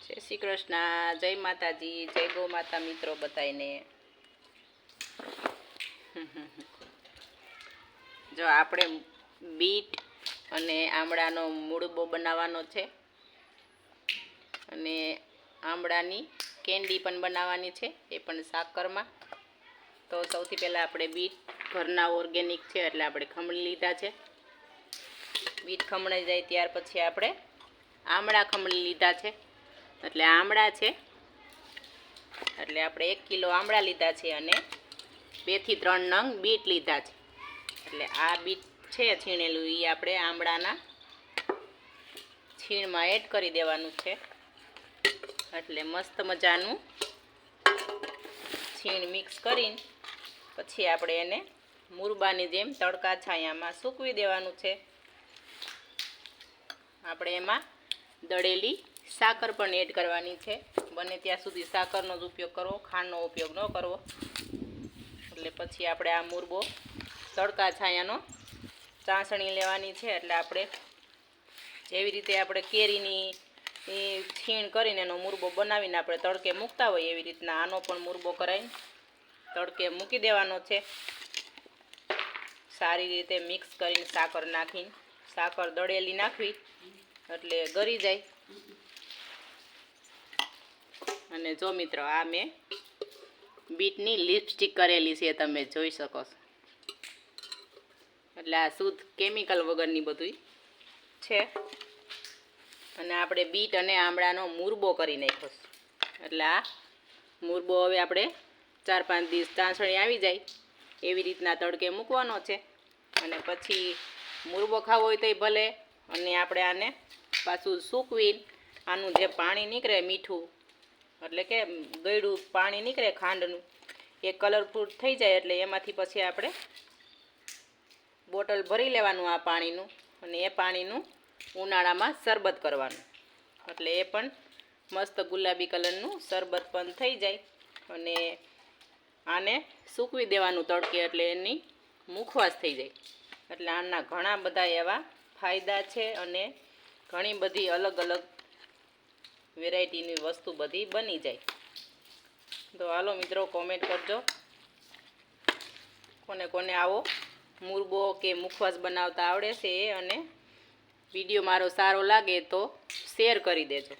जय श्री कृष्ण, जय माताजी, जय गौ माता मित्रों बताइने। जो आपणे बीट अने आमळानो मूळबो बनावવાનો छे अने आमळानी केन्डी पण बनावવાની છે એ પણ સાકરમાં। તો સૌથી પહેલા આપણે બીટ ઘરના ઓર્ગેનિક છે એટલે આપણે ખમણી લીધા છે। બીટ ખમણાઈ જાય ત્યાર પછી આપણે આમળા ખમણી લીધા છે એટલે આમળા છે એટલે આપણે 1 કિલો આમળા લીધા છે અને 2 થી 3 નંગ બીટ લીધા છે। એટલે આ બીટ છે છીણેલું ઈ આપણે આમળાના છીણમાં એડ કરી દેવાનું છે। એટલે મસ્ત મજાનું છીણ મિક્સ કરીને પછી આપણે એને મુરબાની જેમ તડકા છાયામાં સૂકવી દેવાનું છે। આપણે એમાં દળેલી સાકર પણ એડ કરવાની છે। બને ત્યાં સુધી સાકરનો જ ઉપયોગ કરવો, ખાંડનો ઉપયોગ ન કરવો। એટલે પછી આપણે આ મુરબો તડકા છાયાનો ચાસણી લેવાની છે। એટલે આપણે જેવી રીતે આપણે કેરીની છીણ કરીને એનો મુરબો બનાવીને આપણે તડકે મૂકતા હોય એવી રીતના આનો પણ મુરબો કરાવીને તડકે મૂકી દેવાનો છે। સારી રીતે મિક્સ કરીને સાકર નાખીને સાકર દળેલી નાખવી એટલે ગળી જાય। અને જો મિત્રો આ મેં બીટની લિપસ્ટિક કરેલી છે, તમે જોઈ શકો છો। એટલે આ શુદ્ધ કેમિકલ વગરની બધું છે। અને આપણે બીટ અને આમળાનો મુરબો કરી નાખ્યો છે। એટલે આ મુરબો હવે આપણે 4-5 દિવસ ચાસણી આવી જાય એવી રીતના તડકે મૂકવાનો છે। અને પછી મુરબો ખાવો હોય તોય ભલે, અને આપણે આને પાછું સૂકવીને આનું જે પાણી નીકળે મીઠું એટલે કે ગળ્યું પાણી નીકળે ખાંડનું એ કલરફુલ થઈ જાય એટલે એમાંથી પછી આપણે બોટલ ભરી લેવાનું આ પાણીનું અને એ પાણીનું ઉનાળામાં શરબત કરવાનું એટલે એ પણ મસ્ત ગુલાબી કલરનું શરબત પણ થઈ જાય। અને આને સૂકવી દેવાનું તડકે એટલે એની મુખવાસ થઈ જાય। એટલે આના ઘણા બધા એવા ફાયદા છે અને ઘણી બધી અલગ અલગ વેરાયટીની વસ્તુ બધી બની જાય। તો હાલો મિત્રો કોમેન્ટ કરજો કોને કોને આવો મુરબો કે મુખવાસ બનાવતા આવડે છે। અને વિડીયો મારો સારો લાગે તો શેર કરી દેજો।